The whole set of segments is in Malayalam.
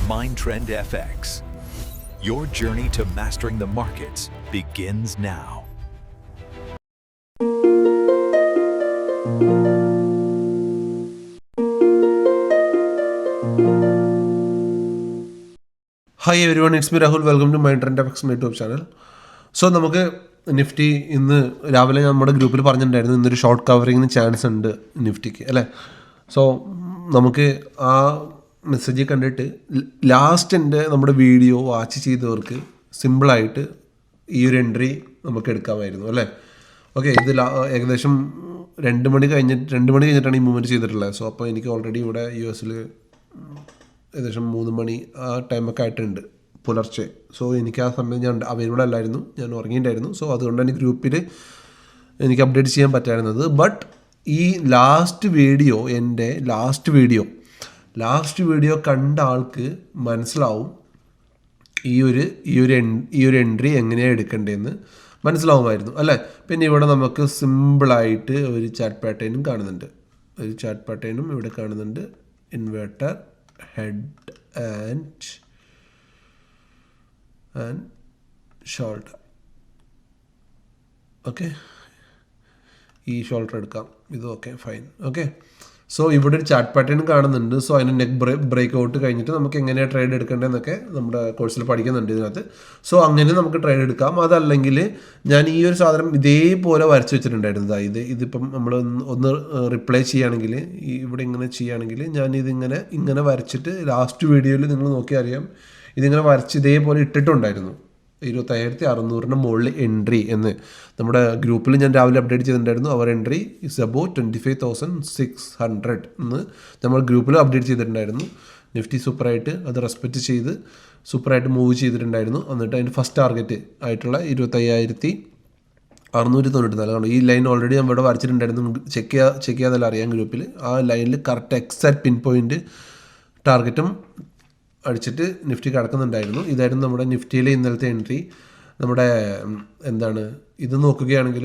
Mindtrend FX. Your journey to mastering the markets begins now. Hi everyone, it's me Rahul. Welcome to Mindtrend FX YouTube channel. So നമുക്ക് നിഫ്റ്റി ഇന്ന് രാവിലെ നമ്മുടെ ഗ്രൂപ്പിൽ പറഞ്ഞിട്ടുണ്ടായിരുന്നു ഇന്നൊരു ഷോർട്ട് കവറിങ്ങിന് ചാൻസ് ഉണ്ട് നിഫ്റ്റിക്ക് അല്ലേ. സോ നമുക്ക് ആ മെസ്സേജ് കണ്ടിട്ട് ലാസ്റ്റ് എൻ്റെ നമ്മുടെ വീഡിയോ വാച്ച് ചെയ്തവർക്ക് സിമ്പിളായിട്ട് ഈ ഒരു എൻട്രി നമുക്ക് എടുക്കാമായിരുന്നു അല്ലേ. ഓക്കെ, ഇത് ഏകദേശം 2 മണി കഴിഞ്ഞിട്ടാണ് ഈ മൂവ്മെൻറ്റ് ചെയ്തിട്ടുള്ളത്. സോ അപ്പോൾ എനിക്ക് ഓൾറെഡി ഇവിടെ US ഏകദേശം 3 മണി ആ ടൈമൊക്കെ ആയിട്ടുണ്ട് പുലർച്ചെ. സോ എനിക്ക് ആ സമയം ഞാൻ അവൈലബിൾ അല്ലായിരുന്നു, ഞാൻ ഉറങ്ങിയിട്ടുണ്ടായിരുന്നു. സോ അതുകൊണ്ടാണ് ഈ ഗ്രൂപ്പിൽ എനിക്ക് അപ്ഡേറ്റ് ചെയ്യാൻ പറ്റായിരുന്നത്. ബട്ട് ഈ എൻ്റെ ലാസ്റ്റ് വീഡിയോ കണ്ട ആൾക്ക് മനസ്സിലാവും ഈ ഒരു എൻട്രി എങ്ങനെയാണ് എടുക്കേണ്ടതെന്ന് മനസ്സിലാവുമായിരുന്നു അല്ലേ. പിന്നെ ഇവിടെ നമുക്ക് സിമ്പിളായിട്ട് ഒരു ചാർട്ട് പാറ്റേണും കാണുന്നുണ്ട്. ഇവിടെ കാണുന്നുണ്ട്. Inverter, head and shoulder. Okay, ഈ ഷോൾഡർ എടുക്കാം. ഇത് ഓക്കെ, ഫൈൻ. ഓക്കെ, സോ ഇവിടെ ഒരു ചാർട്ട് പാറ്റേൺ കാണുന്നുണ്ട്. സോ അതിന് നെക്ക് ബ്രേക്ക് ഔട്ട് കഴിഞ്ഞിട്ട് നമുക്ക് എങ്ങനെയാണ് ട്രേഡ് എടുക്കേണ്ടതെന്നൊക്കെ നമ്മുടെ കോഴ്സിൽ പഠിക്കുന്നുണ്ട് ഇതിനകത്ത്. സോ അങ്ങനെ നമുക്ക് ട്രേഡ് എടുക്കാം. അതല്ലെങ്കിൽ ഞാൻ ഈ ഒരു സാധനം ഇതേപോലെ വരച്ച് വെച്ചിട്ടുണ്ടായിരുന്നു. ഇതിപ്പം നമ്മൾ ഒന്ന് റിപ്ലൈ ചെയ്യുകയാണെങ്കിൽ, ഇവിടെ ഇങ്ങനെ ചെയ്യുകയാണെങ്കിൽ ഞാൻ ഇങ്ങനെ വരച്ചിട്ട് ലാസ്റ്റ് വീഡിയോയിൽ നിങ്ങൾ നോക്കിയാൽ അറിയാം, ഇതിങ്ങനെ വരച്ച് ഇതേപോലെ ഇട്ടിട്ടുണ്ടായിരുന്നു. 25,600 മുകളിൽ എൻട്രി എന്ന് നമ്മുടെ ഗ്രൂപ്പിൽ ഞാൻ രാവിലെ അപ്ഡേറ്റ് ചെയ്തിട്ടുണ്ടായിരുന്നു. അവർ എൻട്രി ഇസ് അബൌട്ട് 25,600 എന്ന് നമ്മൾ ഗ്രൂപ്പിൽ അപ്ഡേറ്റ് ചെയ്തിട്ടുണ്ടായിരുന്നു. നിഫ്റ്റി സൂപ്പറായിട്ട് അത് റെസ്പെക്റ്റ് ചെയ്ത് സൂപ്പറായിട്ട് മൂവ് ചെയ്തിട്ടുണ്ടായിരുന്നു. എന്നിട്ട് അതിൻ്റെ ഫസ്റ്റ് ടാർഗറ്റ് ആയിട്ടുള്ള 25,694 കാരണം ഈ ലൈൻ ഓൾറെഡി ഞാൻ ഇവിടെ വരച്ചിട്ടുണ്ടായിരുന്നു. ചെക്ക് ചെയ്യാതെല്ലാം അറിയാം ഗ്രൂപ്പിൽ. ആ ലൈനിൽ കറക്റ്റ് എക്സാക്ട് പിൻ പോയിൻറ്റ് ടാർഗറ്റും അടിച്ചിട്ട് നിഫ്റ്റി കിടക്കുന്നുണ്ടായിരുന്നു. ഇതായിരുന്നു നമ്മുടെ നിഫ്റ്റിയിലെ ഇന്നലത്തെ എൻട്രി. നമ്മുടെ ഇത് നോക്കുകയാണെങ്കിൽ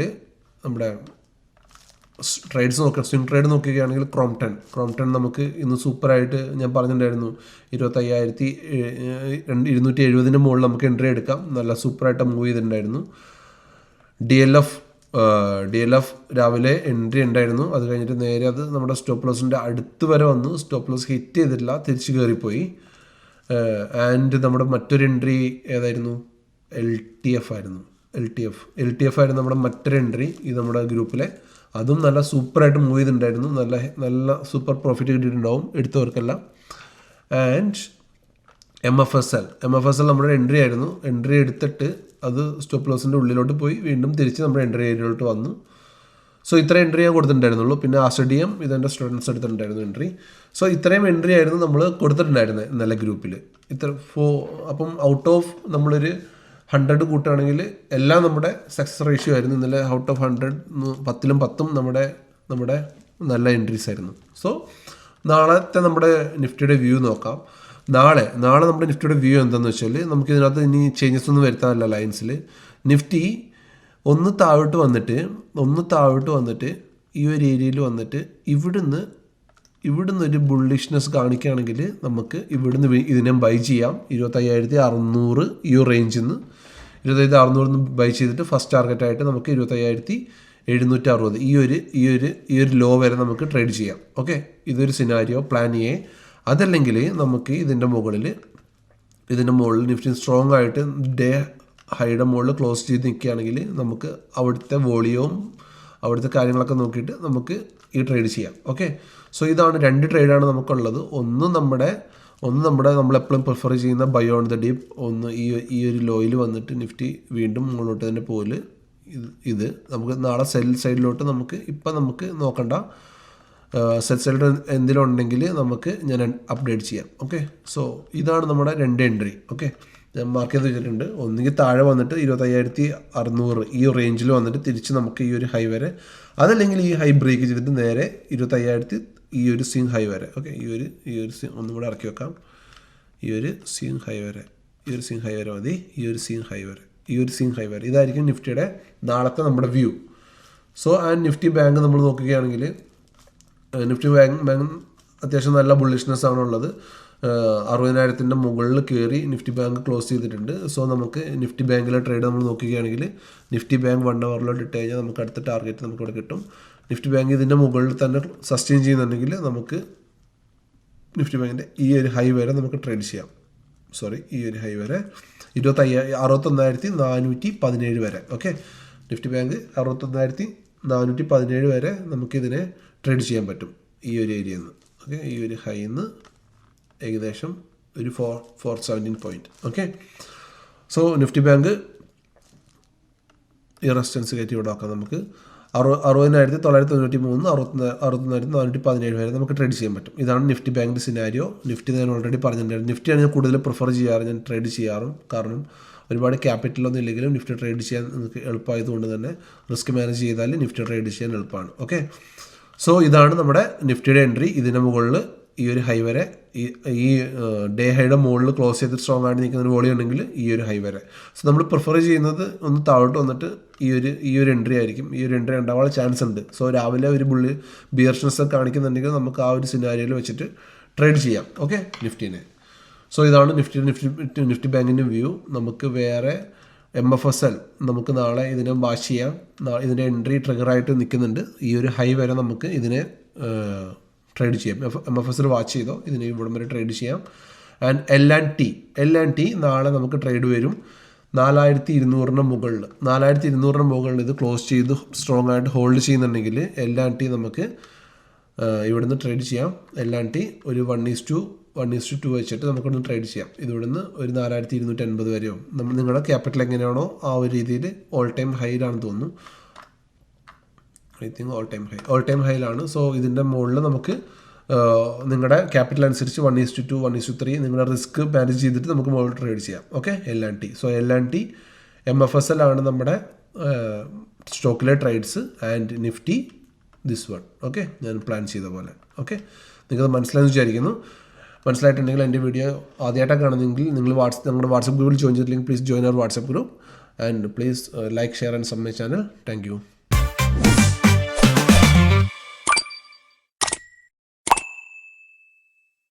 നമ്മുടെ ട്രേഡ്സ് സ്വിംഗ് ട്രേഡ് നോക്കുകയാണെങ്കിൽ ക്രോംപ്ടൺ നമുക്ക് ഇന്ന് സൂപ്പറായിട്ട് ഞാൻ പറഞ്ഞിട്ടുണ്ടായിരുന്നു 25,270 മുകളിൽ നമുക്ക് എൻട്രി എടുക്കാം. നല്ല സൂപ്പറായിട്ട് മൂവ് ചെയ്തിട്ടുണ്ടായിരുന്നു. DLF രാവിലെ എൻട്രി ഉണ്ടായിരുന്നു. അത് കഴിഞ്ഞിട്ട് നേരെ അത് നമ്മുടെ സ്റ്റോപ്പ് ലോസിൻ്റെ അടുത്ത് വരെ വന്നു. സ്റ്റോപ്പ് ലോസ് ഹിറ്റ് ചെയ്തിട്ടില്ല, തിരിച്ച് കയറിപ്പോയി. ആൻഡ് നമ്മുടെ മറ്റൊരു എൻട്രി ഏതായിരുന്നു? LTF ആയിരുന്നു നമ്മുടെ മറ്റൊരു എൻട്രി. ഇത് നമ്മുടെ ഗ്രൂപ്പിലെ അതും നല്ല സൂപ്പറായിട്ട് മൂവ് ചെയ്തിട്ടുണ്ടായിരുന്നു. നല്ല സൂപ്പർ പ്രോഫിറ്റ് കിട്ടിയിട്ടുണ്ടാവും എടുത്തവർക്കെല്ലാം. ആൻഡ് MFSL നമ്മുടെ എൻട്രി ആയിരുന്നു. എൻട്രി എടുത്തിട്ട് അത് സ്റ്റോപ്പ് ലോസിൻ്റെ ഉള്ളിലോട്ട് പോയി വീണ്ടും തിരിച്ച് നമ്മുടെ എൻട്രി ഏരിയയിലോട്ട് വന്നു. സോ ഇത്ര എൻട്രി ഞാൻ കൊടുത്തിട്ടുണ്ടായിരുന്നുള്ളൂ. പിന്നെ ASTRDM ഇതെൻ്റെ സ്റ്റുഡൻസ് എടുത്തിട്ടുണ്ടായിരുന്നു എൻട്രി. സോ ഇത്രയും എൻട്രി ആയിരുന്നു നമ്മൾ കൊടുത്തിട്ടുണ്ടായിരുന്നത് നല്ല ഗ്രൂപ്പിൽ. അപ്പം ഔട്ട് ഓഫ് നമ്മളൊരു 100 കൂട്ടുകയാണെങ്കിൽ എല്ലാം നമ്മുടെ സക്സസ് റേഷ്യോ ആയിരുന്നു. ഇന്നലെ ഔട്ട് ഓഫ് 100 10-ലും 10 നമ്മുടെ നല്ല എൻട്രീസ് ആയിരുന്നു. സോ നാളത്തെ നമ്മുടെ നിഫ്റ്റിയുടെ വ്യൂ നോക്കാം. നാളെ നമ്മുടെ നിഫ്റ്റിയുടെ വ്യൂ എന്താണെന്ന് വെച്ചാൽ, നമുക്ക് ഇതിനകത്ത് ഇനി ചേഞ്ചസ് ഒന്നും വരുത്താറില്ല ലൈൻസിൽ. നിഫ്റ്റി ഒന്ന് താഴോട്ട് വന്നിട്ട് ഈ ഒരു ഏരിയയിൽ വന്നിട്ട് ഇവിടുന്ന് ഒരു ബുള്ളിഷ്നെസ് കാണിക്കുകയാണെങ്കിൽ നമുക്ക് ഇവിടുന്ന് ഇതിനെ ബൈ ചെയ്യാം. 25,600 ഈ ഒരു റേഞ്ചിൽ നിന്ന് 25,600 ബൈ ചെയ്തിട്ട് ഫസ്റ്റ് ടാർഗറ്റായിട്ട് നമുക്ക് 25,760 ഈ ഒരു ലോ വരെ നമുക്ക് ട്രേഡ് ചെയ്യാം. ഓക്കെ, ഇതൊരു സിനാരിയോ പ്ലാൻ A. അതല്ലെങ്കിൽ നമുക്ക് ഇതിൻ്റെ മുകളിൽ നിഫ്റ്റി സ്ട്രോങ് ആയിട്ട് ഡേ ഹൈയുടെ മുകളിൽ ക്ലോസ് ചെയ്ത് നിൽക്കുകയാണെങ്കിൽ നമുക്ക് അവിടുത്തെ വോളിയവും അവിടുത്തെ കാര്യങ്ങളൊക്കെ നോക്കിയിട്ട് നമുക്ക് ഈ ട്രേഡ് ചെയ്യാം. ഓക്കെ, സോ ഇതാണ് 2 ട്രേഡാണ് നമുക്കുള്ളത്. ഒന്ന് നമ്മളെപ്പോഴും പ്രിഫർ ചെയ്യുന്ന ബൈ ഓൺ ദ ഡീപ്പ്. ഒന്ന് ഈ ഒരു ലോയിൽ വന്നിട്ട് നിഫ്റ്റി വീണ്ടും മുകളിലോട്ട് തന്നെ പോലെ ഇത് നമുക്ക് നാളെ സെൽ സൈഡിലോട്ട് നമുക്ക് നോക്കണ്ട. സെൽ സൈഡ് എന്തെങ്കിലും ഉണ്ടെങ്കിൽ ഞാൻ അപ്ഡേറ്റ് ചെയ്യാം. ഓക്കെ, സോ ഇതാണ് നമ്മുടെ 2 എൻട്രി. ഓക്കെ, ഞാൻ മാർക്ക് ചെയ്ത് വെച്ചിട്ടുണ്ട്. ഒന്നുകിൽ താഴെ വന്നിട്ട് 25,600 ഈ റേഞ്ചിൽ വന്നിട്ട് തിരിച്ച് നമുക്ക് ഈ ഒരു ഹൈ വരെ, അതല്ലെങ്കിൽ ഈ ഹൈ ബ്രേക്ക് ചെയ്തിട്ട് നേരെ 25,000 ഈ ഒരു സ്വിംഗ് ഹൈ വരെ. ഓക്കെ, ഈ ഒരു ഒന്നും കൂടെ ഇറക്കി വെക്കാം. ഈ ഒരു സ്വിംഗ് ഹൈ വരെ മതി. ഈ ഒരു സ്വിംഗ് ഹൈ വരെ ഇതായിരിക്കും നിഫ്റ്റിയുടെ നാളത്തെ നമ്മുടെ വ്യൂ. സോ നിഫ്റ്റി ബാങ്ക് നമ്മൾ നോക്കുകയാണെങ്കിൽ നിഫ്റ്റി ബാങ്ക് അത്യാവശ്യം നല്ല ബുള്ളിഷ്നെസ് ആണുള്ളത്. 60,000 മുകളിൽ കയറി നിഫ്റ്റി ബാങ്ക് ക്ലോസ് ചെയ്തിട്ടുണ്ട്. സോ നമുക്ക് നിഫ്റ്റി ബാങ്കിലെ ട്രേഡ് നമ്മൾ നോക്കുകയാണെങ്കിൽ നിഫ്റ്റി ബാങ്ക് 1 അവറിലോട്ട് ഇട്ട് കഴിഞ്ഞാൽ നമുക്ക് അടുത്ത ടാർഗറ്റ് നമുക്ക് ഇവിടെ കിട്ടും. നിഫ്റ്റി ബാങ്ക് ഇതിൻ്റെ മുകളിൽ തന്നെ സസ്റ്റെയിൻ ചെയ്യുന്നുണ്ടെങ്കിൽ നമുക്ക് നിഫ്റ്റി ബാങ്കിൻ്റെ ഈ ഒരു ഹൈ വരെ നമുക്ക് ട്രേഡ് ചെയ്യാം. ഈ ഒരു ഹൈ വരെ 61,417 വരെ. ഓക്കെ, നിഫ്റ്റി ബാങ്ക് 61,417 വരെ നമുക്കിതിനെ ട്രേഡ് ചെയ്യാൻ പറ്റും ഈ ഒരു ഏരിയയിൽ നിന്ന്. ഓക്കെ, ഈ ഒരു ഹൈയിൽ നിന്ന് ഏകദേശം ഒരു 417 point. Okay, so Nifty bank ഈ റെസിസ്റ്റൻസ് കയറ്റി ഇവിടെ നോക്കാം. നമുക്ക് 60,993, 61,417 വരെ നമുക്ക് ട്രേഡ് ചെയ്യാൻ പറ്റും. ഇതാണ് നിഫ്റ്റി ബാങ്കിൻ്റെ സിനാരിയോ. നിഫ്റ്റി ഞാൻ ഓൾറെഡി പറഞ്ഞിട്ടുണ്ടായിരുന്നു. നിഫ്റ്റിയാണ് ഞാൻ കൂടുതൽ പ്രിഫർ ചെയ്യാറ്, ഞാൻ ട്രേഡ് ചെയ്യാറും. കാരണം ഒരുപാട് ക്യാപിറ്റലൊന്നും ഇല്ലെങ്കിലും നിഫ്റ്റി ട്രേഡ് ചെയ്യാൻ നിങ്ങൾക്ക് എളുപ്പമായതുകൊണ്ട് തന്നെ റിസ്ക് മാനേജ് ചെയ്താൽ നിഫ്റ്റി ട്രേഡ് ചെയ്യാൻ എളുപ്പമാണ്. ഓക്കെ, സോ ഇതാണ് നമ്മുടെ നിഫ്റ്റിയുടെ എൻട്രി. ഇതിന് മുകളിൽ ഈ ഒരു ഹൈ വരെ, ഈ ഡേ ഹൈയുടെ മുകളിൽ ക്ലോസ് ചെയ്ത് സ്ട്രോങ് ആയിട്ട് നിൽക്കുന്ന ഒരു വോളി ഉണ്ടെങ്കിൽ ഈ ഒരു ഹൈ വരെ. സോ നമ്മൾ പ്രിഫർ ചെയ്യുന്നത് ഒന്ന് താഴോട്ട് വന്നിട്ട് ഈ ഒരു എൻട്രി ആയിരിക്കും. ഈ ഒരു എൻട്രി ഉണ്ടാവാനുള്ള ചാൻസ് ഉണ്ട്. സോ രാവിലെ ഒരു ബിയർഷ്നെസ് കാണിക്കുന്നുണ്ടെങ്കിൽ നമുക്ക് ആ ഒരു സിനാരിയോയിൽ വെച്ചിട്ട് ട്രേഡ് ചെയ്യാം. ഓക്കെ, നിഫ്റ്റിനെ. സോ ഇതാണ് നിഫ്റ്റി ബാങ്കിൻ്റെ വ്യൂ. നമുക്ക് വേറെ MFSL നമുക്ക് നാളെ ഇതിനെ വാച്ച് ചെയ്യാം. ഇതിൻ്റെ എൻട്രി ട്രിഗറായിട്ട് നിൽക്കുന്നുണ്ട്. ഈ ഒരു ഹൈ വരെ നമുക്ക് ഇതിനെ ട്രേഡ് ചെയ്യാം. MFSL വാച്ച് ചെയ്തോ, ഇതിന് ഇവിടം വരെ ട്രേഡ് ചെയ്യാം. ആൻഡ് L&T നാളെ നമുക്ക് ട്രേഡ് വരും 4,200 മുകളിൽ. 4,200 മുകളിൽ ഇത് ക്ലോസ് ചെയ്ത് സ്ട്രോങ് ആയിട്ട് ഹോൾഡ് ചെയ്യുന്നുണ്ടെങ്കിൽ L&T നമുക്ക് ഇവിടുന്ന് ട്രേഡ് ചെയ്യാം. L&T ഒരു 1:2 വെച്ചിട്ട് നമുക്കൊന്ന് ട്രേഡ് ചെയ്യാം. ഇതിവിടുന്ന് ഒരു 4,280 വരെയോ നിങ്ങളുടെ ക്യാപിറ്റൽ എങ്ങനെയാണോ ആ ഒരു രീതിയിൽ ഓൾ ടൈം ഹൈയിലാണെന്ന് തോന്നുന്നു. ഐ തിങ്ക് ഓൾ ടൈം ഹൈയിലാണ്. സോ ഇതിൻ്റെ മുകളിൽ നമുക്ക് നിങ്ങളുടെ ക്യാപിറ്റൽ അനുസരിച്ച് 1:2, 1:3 നിങ്ങളുടെ റിസ്ക് മാനേജ് ചെയ്തിട്ട് നമുക്ക് മുകളിൽ ട്രേഡ് ചെയ്യാം. Okay, L&T. So L&T, MFSL ആണ് നമ്മുടെ സ്റ്റോക്കിലെ trades. And Nifty this one. Okay, ഞാൻ പ്ലാൻ ചെയ്ത പോലെ. ഓക്കെ, നിങ്ങൾക്കത് മനസ്സിലായെന്ന് വിചാരിക്കുന്നു. മനസ്സിലായിട്ടുണ്ടെങ്കിൽ എൻ്റെ വീഡിയോ ആദ്യമായിട്ടാണ് കാണുന്നതെങ്കിൽ നിങ്ങൾ ഞങ്ങളുടെ വാട്സപ്പ് ഗ്രൂപ്പിൽ ജോയിൻ ചെയ്തില്ലെങ്കിൽ please join our WhatsApp group. And please like, share and sub my channel. Thank U.